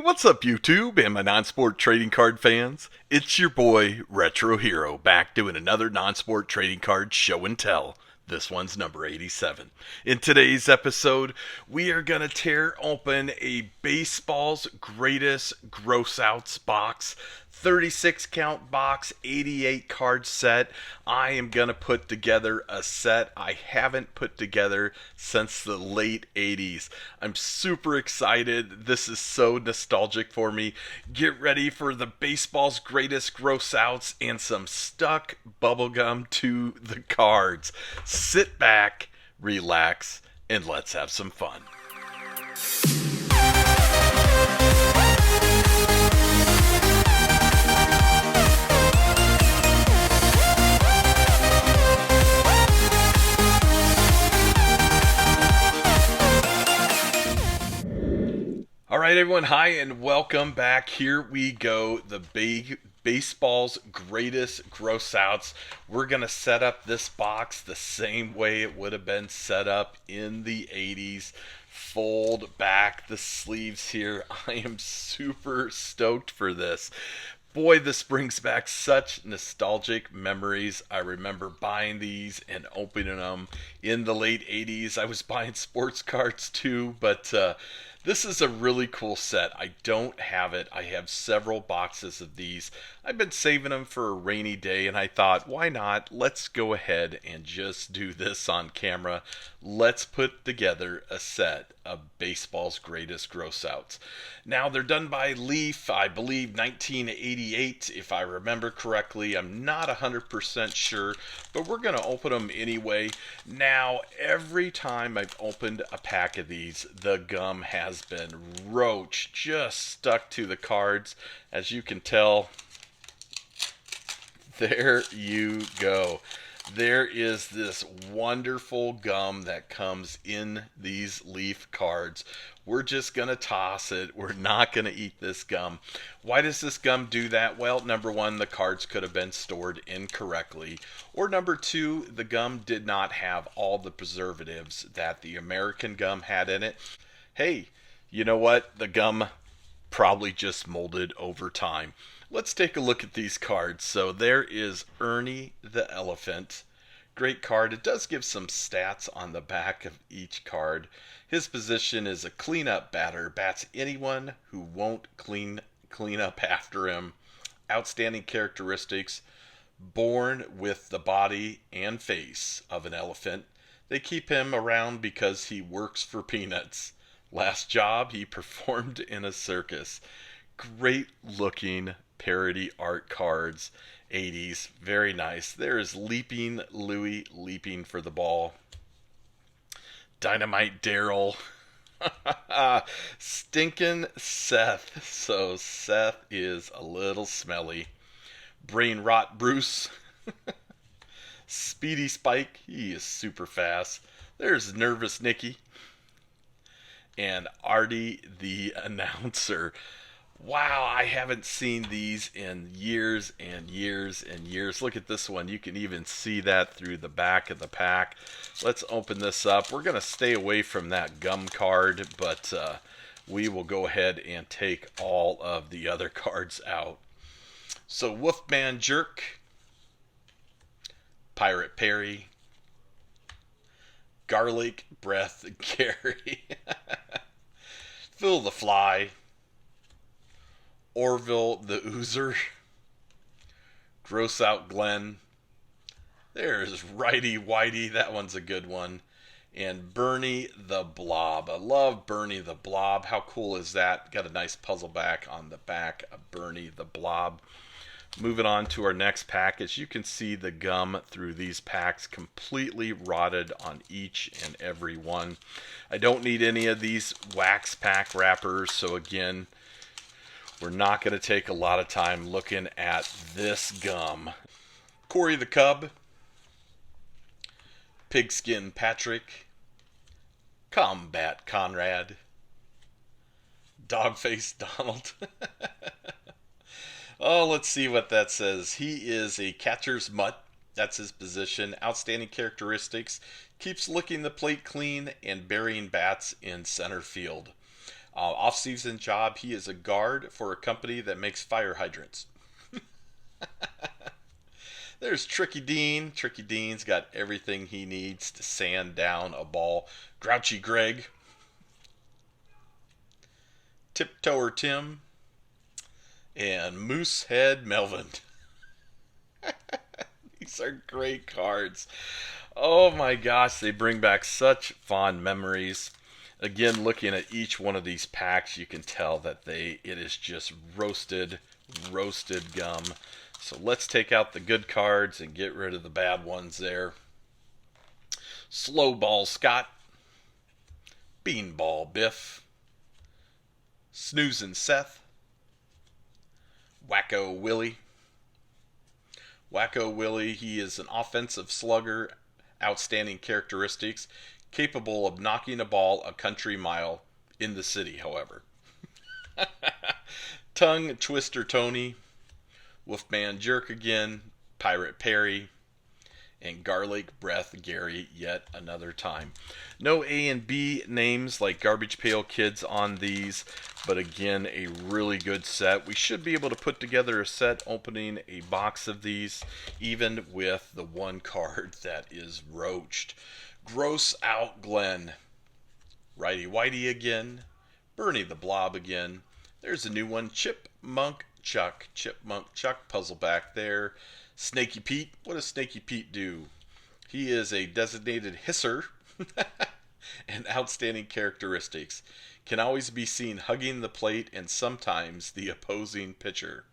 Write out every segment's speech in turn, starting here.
What's up, YouTube and my non-sport trading card fans? It's your boy, Retro Hero, back doing another non-sport trading card show and tell. This one's number 87. In today's episode, we are going to tear open a baseball's greatest gross outs box. 36 count box, 88 card set. I am going to put together a set I haven't put together since the late 80s. I'm super excited. This is so nostalgic for me. Get ready for the baseball's greatest gross outs and some stuck bubblegum to the cards. Sit back, relax, and let's have some fun. Alright everyone, hi and welcome back. Here we go, the baseball's greatest gross outs. We're going to set up this box the same way it would have been set up in the 80s. Fold back the sleeves here. I am super stoked for this. Boy, this brings back such nostalgic memories. I remember buying these and opening them in the late 80s. I was buying sports cards too, but this is a really cool set. I don't have it. I have several boxes of these. I've been saving them for a rainy day, and I thought, why not? Let's go ahead and just do this on camera. Let's put together a set of baseball's greatest gross outs. Now, they're done by Leaf, I believe 1988, if I remember correctly. I'm not 100% sure, but we're going to open them anyway. Now, every time I've opened a pack of these, the gum has been roach, just stuck to the cards. As you can tell, there you go. There is this wonderful gum that comes in these Leaf cards. We're just going to toss it. We're not going to eat this gum. Why does this gum do that? Well, number one, the cards could have been stored incorrectly. Or number two, the gum did not have all the preservatives that the American gum had in it. Hey, you know what? The gum probably just molded over time. Let's take a look at these cards. So there is Ernie the Elephant. Great card. It does give some stats on the back of each card. His position is a cleanup batter. Bats anyone who won't clean up after him. Outstanding characteristics. Born with the body and face of an elephant. They keep him around because he works for peanuts. Last job, he performed in a circus. Great looking parody art cards, 80s, very nice. There is Leaping Louie leaping for the ball. Dynamite Daryl. Stinkin' Seth. So Seth is a little smelly. Brain Rot Bruce. Speedy Spike. He is super fast. There's Nervous Nicky. And Artie the Announcer. Wow, I haven't seen these in years and years and years. Look at this one. You can even see that through the back of the pack. Let's open this up. We're going to stay away from that gum card, but we will go ahead and take all of the other cards out. So Wolfman Jerk, Pirate Perry, Garlic Breath Gary, Phil the Fly, Orville the Oozer, Gross Out Glenn, there's Righty Whitey, that one's a good one, and Bernie the Blob. I love Bernie the Blob. How cool is that? Got a nice puzzle back on the back of Bernie the Blob. Moving on to our next pack. As you can see, the gum through these packs completely rotted on each and every one. I don't need any of these wax pack wrappers, so again, we're not going to take a lot of time looking at this gum. Corey the Cub, Pigskin Patrick, Combat Conrad, Dogface Donald. Oh, let's see what that says. He is a catcher's mutt. That's his position. Outstanding characteristics. Keeps licking the plate clean and burying bats in center field. Off-season job, he is a guard for a company that makes fire hydrants. There's Tricky Dean. Tricky Dean's got everything he needs to sand down a ball. Grouchy Greg. Tiptoer Tim. And Moosehead Melvin. These are great cards. Oh my gosh, they bring back such fond memories. Again, looking at each one of these packs, you can tell that it is just roasted gum. So let's take out the good cards and get rid of the bad ones there. Slow Ball Scott, Beanball Biff, Snoozin' Seth, Wacko Willie. Wacko Willie, he is an offensive slugger, outstanding characteristics, capable of knocking a ball a country mile in the city, however. Tongue Twister Tony, Wolfman Jerk again, Pirate Perry, and Garlic Breath Gary yet another time. No A and B names like Garbage Pail Kids on these, but again, a really good set. We should be able to put together a set opening a box of these, even with the one card that is roached. Gross Out Glenn, Righty Whitey again, Bernie the Blob again. There's a new one, Chipmunk Chuck puzzle back there. Snaky Pete, what does Snaky Pete do? He is a designated hisser and outstanding characteristics. Can always be seen hugging the plate and sometimes the opposing pitcher.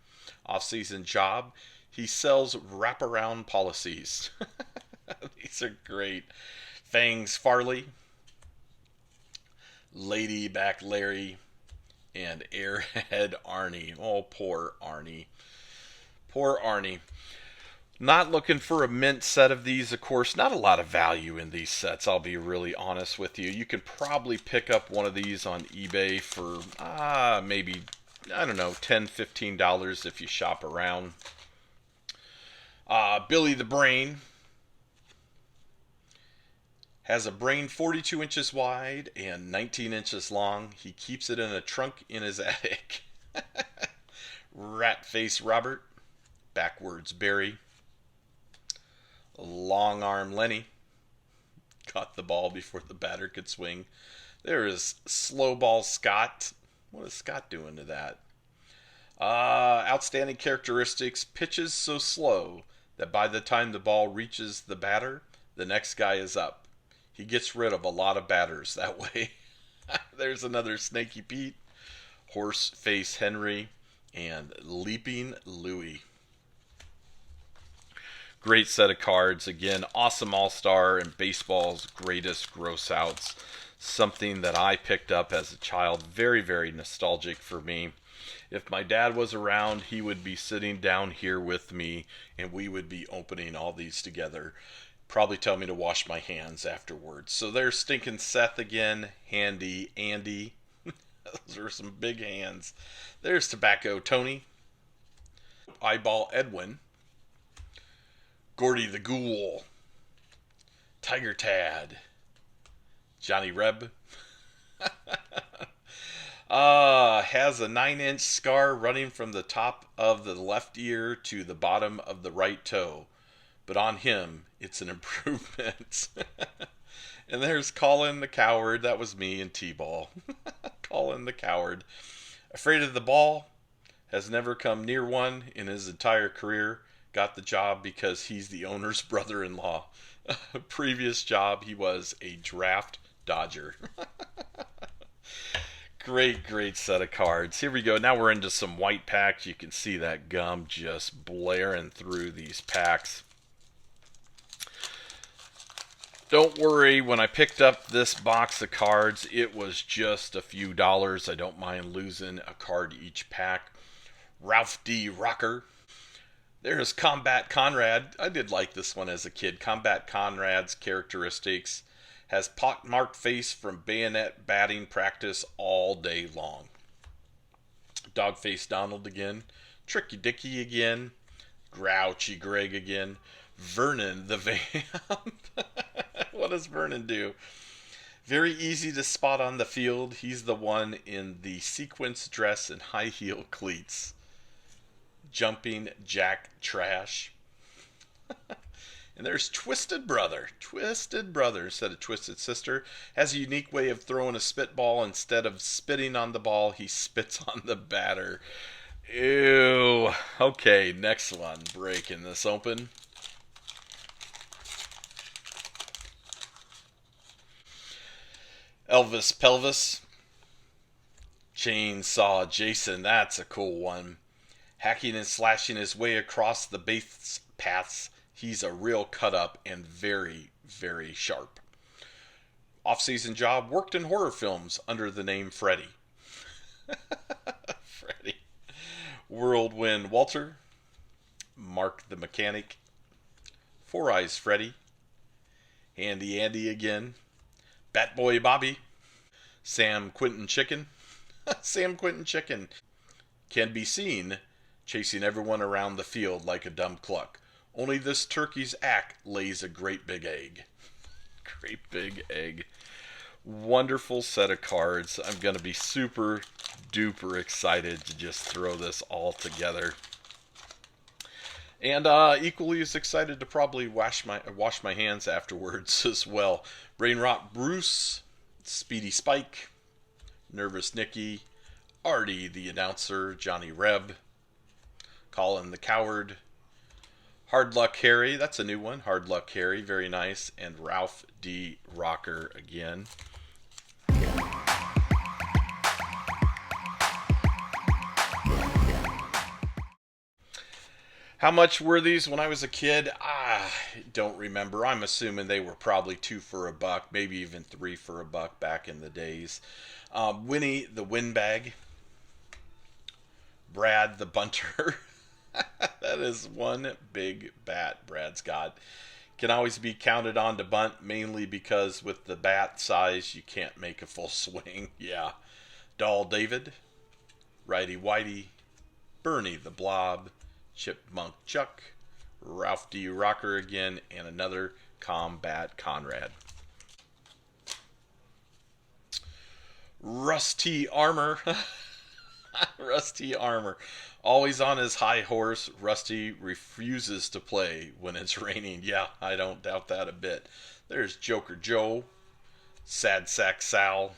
Off-season job, he sells wraparound policies. These are great. Fangs Farley, Lady Back Larry, and Airhead Arnie. Oh, poor Arnie. Poor Arnie. Not looking for a mint set of these, of course. Not a lot of value in these sets, I'll be really honest with you. You can probably pick up one of these on eBay for maybe, I don't know, $10, $15 if you shop around. Billy the Brain has a brain 42 inches wide and 19 inches long. He keeps it in a trunk in his attic. Ratface Robert, Backwards Barry, Long Arm Lenny, caught the ball before the batter could swing. There is Slow Ball Scott. What is Scott doing to that? Outstanding characteristics, pitches so slow that by the time the ball reaches the batter, the next guy is up. He gets rid of a lot of batters that way. There's another Snaky Pete, Horse Face Henry, and Leaping Louie. Great set of cards. Again, awesome all-star and baseball's greatest gross outs. Something that I picked up as a child. Very, very nostalgic for me. If my dad was around, he would be sitting down here with me and we would be opening all these together. Probably tell me to wash my hands afterwards. So there's Stinking Seth again. Handy Andy. Those are some big hands. There's Tobacco Tony. Eyeball Edwin. Gordy the Ghoul. Tiger Tad. Johnny Reb. Has a 9-inch scar running from the top of the left ear to the bottom of the right toe. But on him, it's an improvement. And there's Colin the Coward. That was me in T-ball. Colin the Coward. Afraid of the ball. Has never come near one in his entire career. Got the job because he's the owner's brother-in-law. Previous job, he was a draft dodger. Great set of cards. Here we go. Now we're into some white packs. You can see that gum just blaring through these packs. Don't worry, when I picked up this box of cards, it was just a few dollars. I don't mind losing a card each pack. Ralph D. Rocker. There's Combat Conrad. I did like this one as a kid. Combat Conrad's characteristics. Has pockmarked face from bayonet batting practice all day long. Dogface Donald again. Tricky Dicky again. Grouchy Greg again. Vernon the Vamp. What does Vernon do? Very easy to spot on the field. He's the one in the sequence dress and high heel cleats. Jumping Jack Trash. And there's Twisted Brother. Twisted Brother instead of Twisted Sister. Has a unique way of throwing a spitball. Instead of spitting on the ball, he spits on the batter. Ew. Okay, next one. Breaking this open. Elvis Pelvis. Chainsaw Jason. That's a cool one. Hacking and slashing his way across the base paths. He's a real cut up and very, very sharp. Off-season job, worked in horror films under the name Freddy. Freddy. Whirlwind Walter. Mark the Mechanic. Four Eyes Freddy. Handy Andy again. Batboy Bobby. Sam Quinton Chicken. Sam Quinton Chicken. Can be seen chasing everyone around the field like a dumb cluck. Only this turkey's ack lays a great big egg. Great big egg. Wonderful set of cards. I'm going to be super duper excited to just throw this all together. And equally as excited to probably wash my hands afterwards as well. Brainrot Bruce, Speedy Spike, Nervous Nicky, Artie the announcer, Johnny Reb, Colin the Coward, Hard Luck Harry, that's a new one, Hard Luck Harry, very nice, and Ralph D. Rocker again. How much were these when I was a kid? I don't remember. I'm assuming they were probably $2 for $1, maybe even $3 for $1 back in the days. Winnie the Windbag. Brad the Bunter. That is one big bat Brad's got. Can always be counted on to bunt, mainly because with the bat size, you can't make a full swing. Yeah. Doll David. Righty Whitey. Bernie the Blob. Chipmunk Chuck, Ralph D. Rocker again, and another Combat Conrad. Rusty Armor. Rusty Armor. Always on his high horse, Rusty refuses to play when it's raining. Yeah, I don't doubt that a bit. There's Joker Joe, Sad Sack Sal,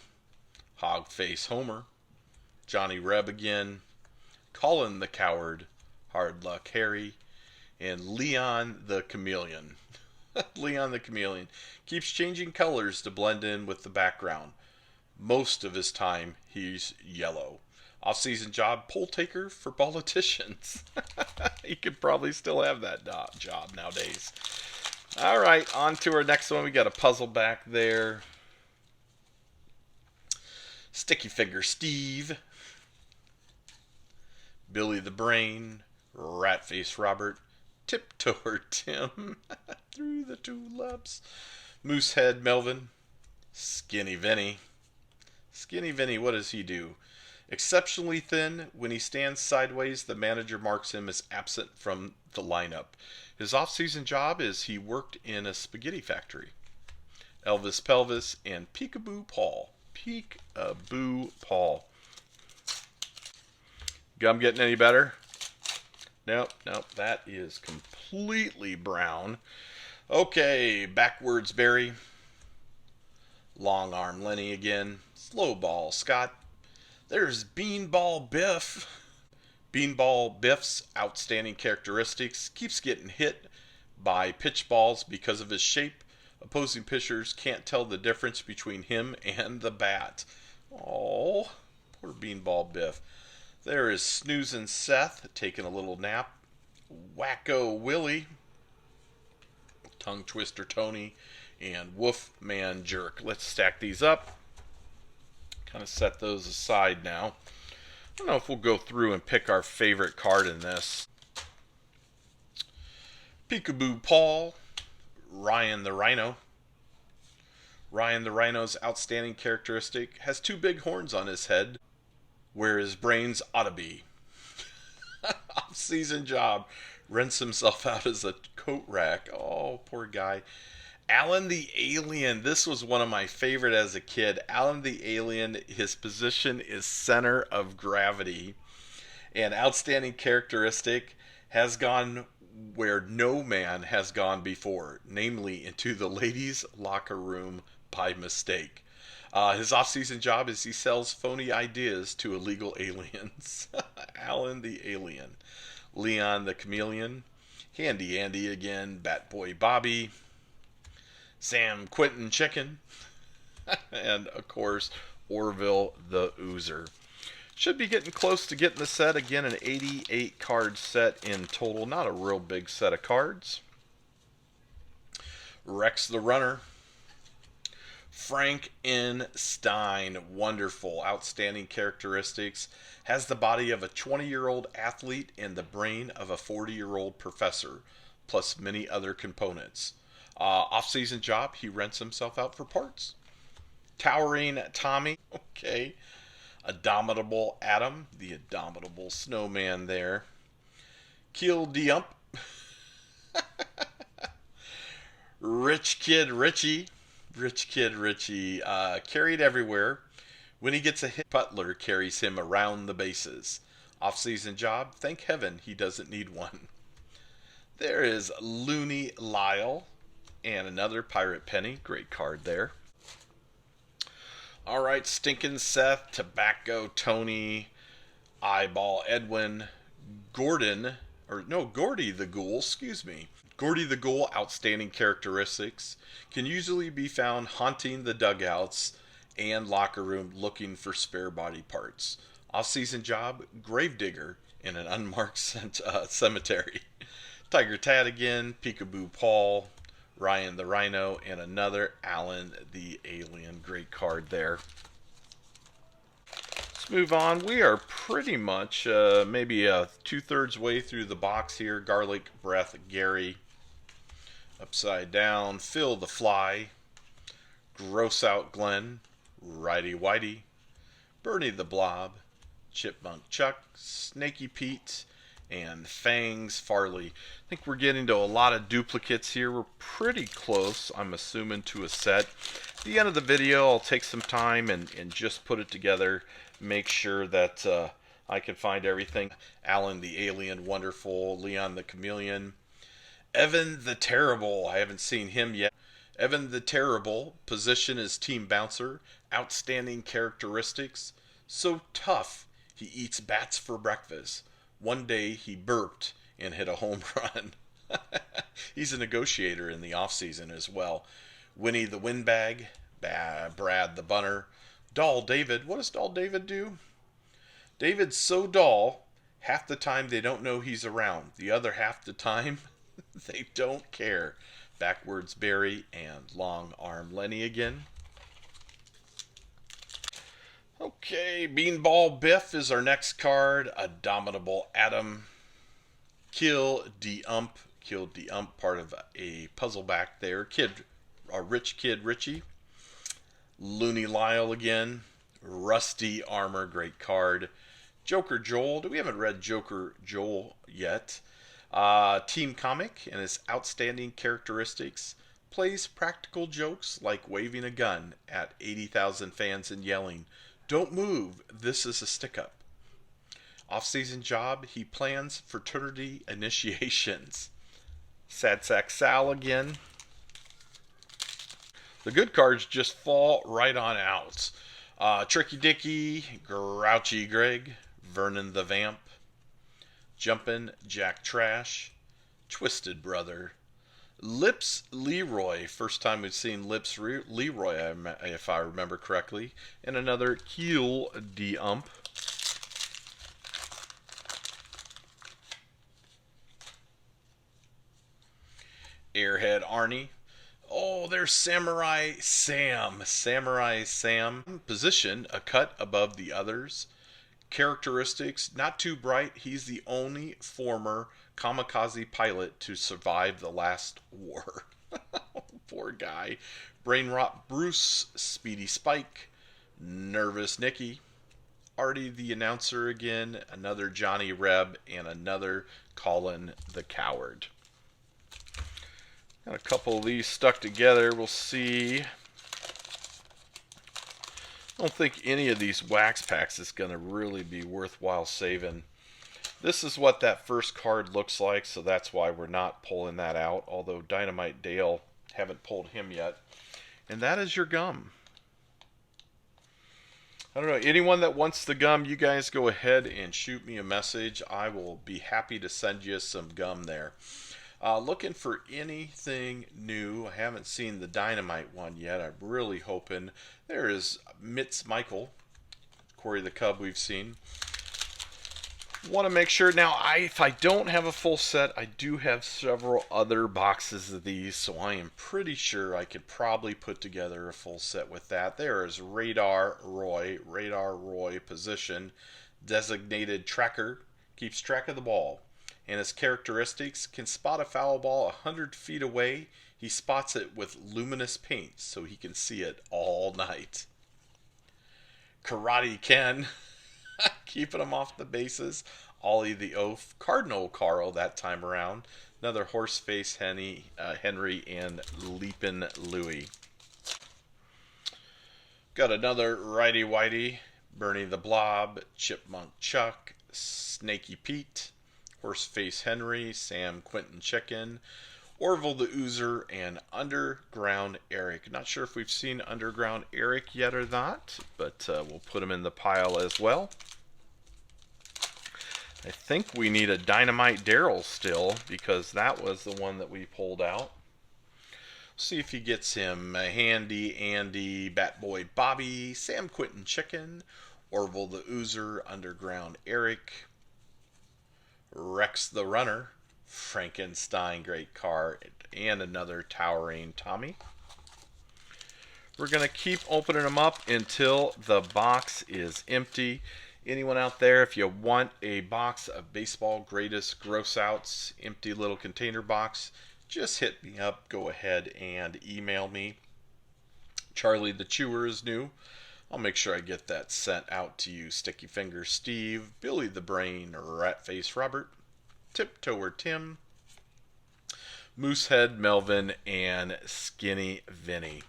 Hogface Homer, Johnny Reb again, Colin the Coward, Hard Luck Harry, and Leon the Chameleon. Leon the Chameleon keeps changing colors to blend in with the background. Most of his time, he's yellow. Off-season job, poll taker for politicians. He could probably still have that job nowadays. All right, on to our next one. We got a puzzle back there. Sticky Finger Steve. Billy the Brain. Ratface Robert, Tiptoer Tim, Through the Tulips, Moosehead Melvin, Skinny Vinny. Skinny Vinny, what does he do? Exceptionally thin. When he stands sideways, the manager marks him as absent from the lineup. His off-season job is he worked in a spaghetti factory. Elvis Pelvis and Peekaboo Paul. Peekaboo Paul. Gum getting any better? Nope, that is completely brown. Okay, Backwards Barry. Long Arm Lenny again. Slowball Scott. There's Beanball Biff. Beanball Biff's outstanding characteristics: keeps getting hit by pitch balls because of his shape. Opposing pitchers can't tell the difference between him and the bat. Oh, poor Beanball Biff. There is Snoozin' Seth, taking a little nap. Wacko Willie. Tongue Twister Tony. And Wolf Man Jerk. Let's stack these up. Kind of set those aside now. I don't know if we'll go through and pick our favorite card in this. Peekaboo Paul. Ryan the Rhino. Ryan the Rhino's outstanding characteristic: has two big horns on his head, where his brains ought to be. Off-season job, rents himself out as a coat rack. Oh, poor guy. Alan the Alien. This was one of my favorite as a kid. Alan the Alien, his position is center of gravity. An outstanding characteristic, has gone where no man has gone before, namely into the ladies' locker room by mistake. His off-season job is he sells phony ideas to illegal aliens. Alan the Alien. Leon the Chameleon. Handy Andy again. Bat Boy Bobby. Sam Quentin Chicken. And, of course, Orville the Oozer. Should be getting close to getting the set. Again, an 88 card set in total. Not a real big set of cards. Rex the Runner. Frankenstein. Wonderful. Outstanding characteristics. Has the body of a 20-year-old athlete and the brain of a 40-year-old professor, plus many other components. Off-season job, he rents himself out for parts. Towering Tommy. Okay. Abominable Adam, the abominable snowman there. Kill Diump. Rich Kid Richie. Rich Kid Richie. Carried everywhere. When he gets a hit, Butler carries him around the bases. Off-season job, thank heaven he doesn't need one. There is Looney Lyle. And another Pirate Penny. Great card there. All right, Stinkin' Seth, Tobacco Tony, Eyeball Edwin, Gordy the Ghoul, excuse me. Gordy the Ghoul, outstanding characteristics. Can usually be found haunting the dugouts and locker room looking for spare body parts. Off-season job, gravedigger in an unmarked cemetery. Tiger Tad again, Peekaboo Paul, Ryan the Rhino, and another Alan the Alien. Great card there. Let's move on. We are pretty much maybe 2/3 way through the box here. Garlic Breath Gary. Upside Down. Phil the Fly. Gross Out Glenn. Righty Whitey. Bernie the Blob. Chipmunk Chuck. Snaky Pete. And Fangs Farley. I think we're getting to a lot of duplicates here. We're pretty close, I'm assuming, to a set. At the end of the video, I'll take some time and just put it together. Make sure that I can find everything. Alan the Alien, wonderful. Leon the Chameleon. Evan the Terrible. I haven't seen him yet. Evan the Terrible. Position is team bouncer. Outstanding characteristics. So tough, he eats bats for breakfast. One day he burped and hit a home run. He's a negotiator in the offseason as well. Winnie the Windbag, Brad the Bunner, Doll David. What does Doll David do? David's so dull, half the time they don't know he's around. The other half the time, they don't care. Backwards Barry and Long Arm Lenny again. Okay, Beanball Biff is our next card. Abominable Adam. Kill Diump. Kill Diump, part of a puzzle back there. Rich Kid Richie. Looney Lyle again. Rusty Armor, great card. Joker Joel. We haven't read Joker Joel yet. Team Comic and his outstanding characteristics. Plays practical jokes like waving a gun at 80,000 fans and yelling, "Don't move, this is a stick-up." Off-season job, he plans fraternity initiations. Sad Sack Sal again. The good cards just fall right on out. Tricky Dicky, Grouchy Greg, Vernon the Vamp, Jumpin' Jack Trash, Twisted Brother, Lips Leroy. First time we've seen Lips Leroy, if I remember correctly. And another Keel Diump. Airhead Arnie. Oh, there's Samurai Sam. Samurai Sam. Position, a cut above the others. Characteristics, not too bright. He's the only former kamikaze pilot to survive the last war. Poor guy. Brain Rot Bruce, Speedy Spike, Nervous Nicky, Artie the Announcer again, another Johnny Reb, and another Colin the Coward. Got a couple of these stuck together. We'll see. I don't think any of these wax packs is going to really be worthwhile saving. This is what that first card looks like, so that's why we're not pulling that out. Although Dynamite Dale, haven't pulled him yet. And that is your gum. I don't know, anyone that wants the gum, you guys go ahead and shoot me a message. I will be happy to send you some gum there. Looking for anything new. I haven't seen the Dynamite one yet. I'm really hoping. There is Mitz Michael, Corey the Cub we've seen. Want to make sure now, if I don't have a full set, I do have several other boxes of these, so I am pretty sure I could probably put together a full set with that. There is Radar Roy position, designated tracker, keeps track of the ball, and his characteristics: can spot a foul ball 100 feet away. He spots it with luminous paint, so he can see it all night. Karate Ken, keeping him off the bases. Ollie the Oaf, Cardinal Carl that time around. Another Horseface Henry, and Leapin' Louie. Got another Righty Whitey, Bernie the Blob, Chipmunk Chuck, Snaky Pete, Horseface Henry, Sam Quentin Chicken, Orville the Oozer, and Underground Eric. Not sure if we've seen Underground Eric yet or not, but we'll put him in the pile as well. I think we need a Dynamite Daryl still, because that was the one that we pulled out. See if he gets him. Handy Andy, Batboy Bobby, Sam Quentin Chicken, Orville the Oozer, Underground Eric, Rex the Runner, Frankenstein Great Car, and another Towering Tommy. We're going to keep opening them up until the box is empty. Anyone out there, if you want a box of baseball greatest gross outs, empty little container box, just hit me up. Go ahead and email me. Charlie the Chewer is new. I'll make sure I get that sent out to you. Sticky Finger Steve, Billy the Brain, Ratface Robert, Tiptoer Tim, Moosehead Melvin, and Skinny Vinny.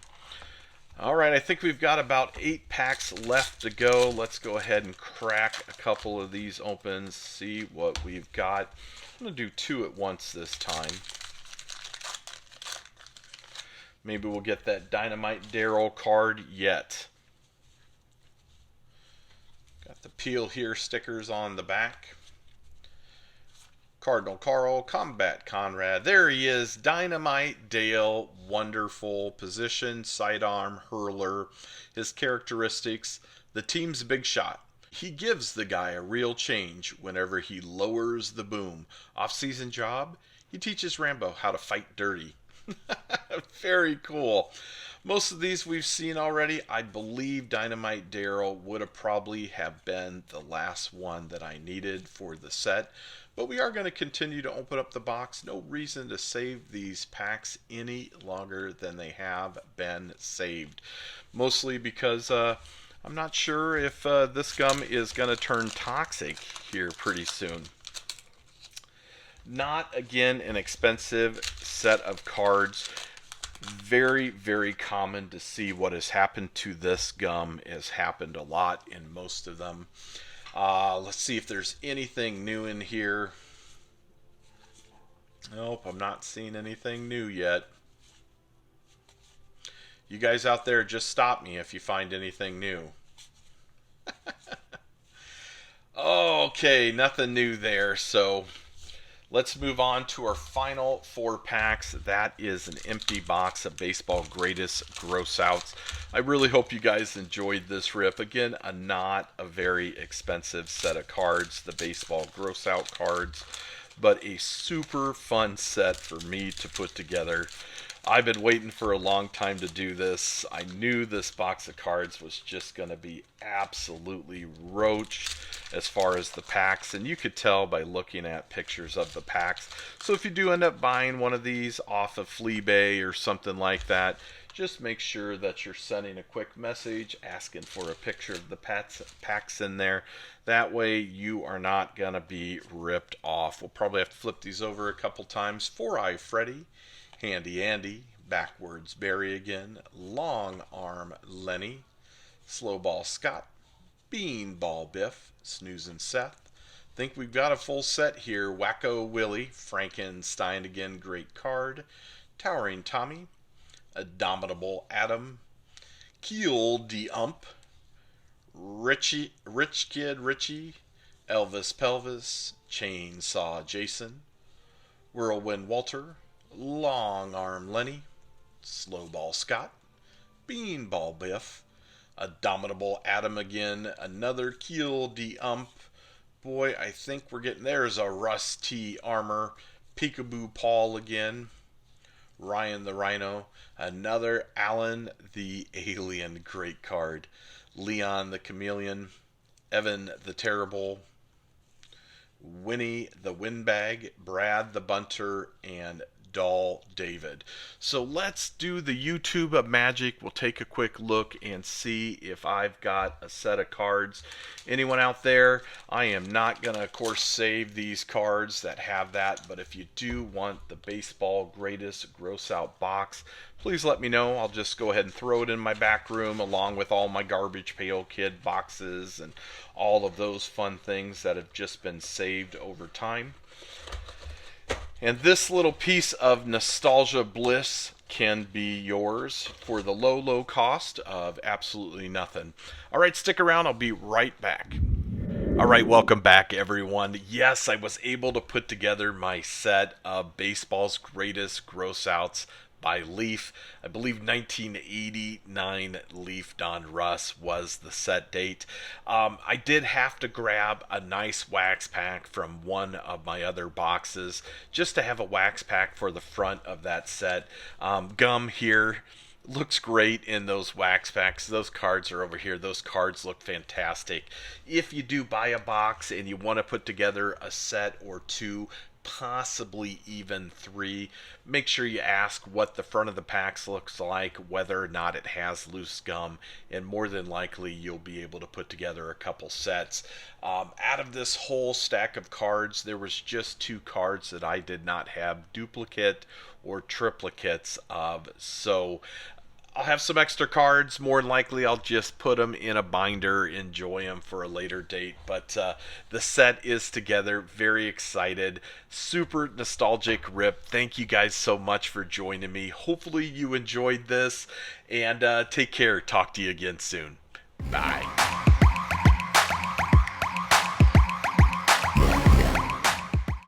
Alright, I think we've got about 8 packs left to go. Let's go ahead and crack a couple of these open, see what we've got. I'm going to do 2 at once this time. Maybe we'll get that Dynamite Daryl card yet. Got the Peel Here stickers on the back. Cardinal Carl, Combat Conrad. There he is, Dynamite Dale. Wonderful position, sidearm, hurler. His characteristics: the team's big shot. He gives the guy a real change whenever he lowers the boom. Off-season job: he teaches Rambo how to fight dirty. Very cool. Most of these we've seen already. I believe Dynamite Daryl would have probably have been the last one that I needed for the set. But we are going to continue to open up the box. No reason to save these packs any longer than they have been saved. Mostly because I'm not sure if this gum is going to turn toxic here pretty soon. Not, again, an expensive set of cards. Very, very common to see what has happened to this gum. Has happened a lot in most of them. Let's see if there's anything new in here. Nope, I'm not seeing anything new yet. You guys out there, just stop me if you find anything new. Okay, nothing new there, so let's move on to our final 4 packs. That is an empty box of baseball greatest gross outs. I really hope you guys enjoyed this rip. Again, not a very expensive set of cards, the baseball gross out cards, but a super fun set for me to put together. I've been waiting for a long time to do this. I knew this box of cards was just going to be absolutely roached as far as the packs, and you could tell by looking at pictures of the packs. So if you do end up buying one of these off of Fleabay or something like that, just make sure that you're sending a quick message asking for a picture of the packs in there. That way you are not going to be ripped off. We'll probably have to flip these over a couple times. 4-Eye Freddy, Handy Andy, backwards Barry again, long arm Lenny, slow ball Scott, beanball Biff, snoozing Seth. Think we've got a full set here. Wacko Willie, Frankenstein again, great card. Towering Tommy, Abominable Adam, Keel the Ump, Rich Kid Richie, Elvis Pelvis, Chainsaw Jason, Whirlwind Walter, Long Arm Lenny, Slowball Scott, Beanball Biff, Abominable Adam again, another Keel the Ump. Boy, I think we're getting there's a Rusty Armor, Peekaboo Paul again, Ryan the Rhino, another Alan the Alien, great card, Leon the Chameleon, Evan the Terrible, Winnie the Windbag, Brad the Bunter, and Doll David. So let's do the YouTube of Magic. We'll take a quick look and see if I've got a set of cards. Anyone out there, I am not going to, of course, save these cards that have that, but if you do want the baseball greatest gross out box, please let me know. I'll just go ahead and throw it in my back room along with all my Garbage Pail Kid boxes and all of those fun things that have just been saved over time. And this little piece of nostalgia bliss can be yours for the low, low cost of absolutely nothing. All right, stick around. I'll be right back. All right, welcome back, everyone. Yes, I was able to put together my set of baseball's greatest gross outs by Leaf. I believe 1989 Leaf Don Russ was the set date. I did have to grab a nice wax pack from one of my other boxes just to have a wax pack for the front of that set. Gum here looks great in those wax packs. Those cards are over here. Those cards look fantastic. If you do buy a box and you want to put together a set or two, possibly even three, make sure you ask what the front of the packs looks like, whether or not it has loose gum, and more than likely you'll be able to put together a couple sets. Out of this whole stack of cards, there was just two cards that I did not have duplicate or triplicates of, so I'll have some extra cards. More than likely, I'll just put them in a binder, enjoy them for a later date. But the set is together. Very excited. Super nostalgic rip. Thank you guys so much for joining me. Hopefully you enjoyed this. And take care. Talk to you again soon. Bye.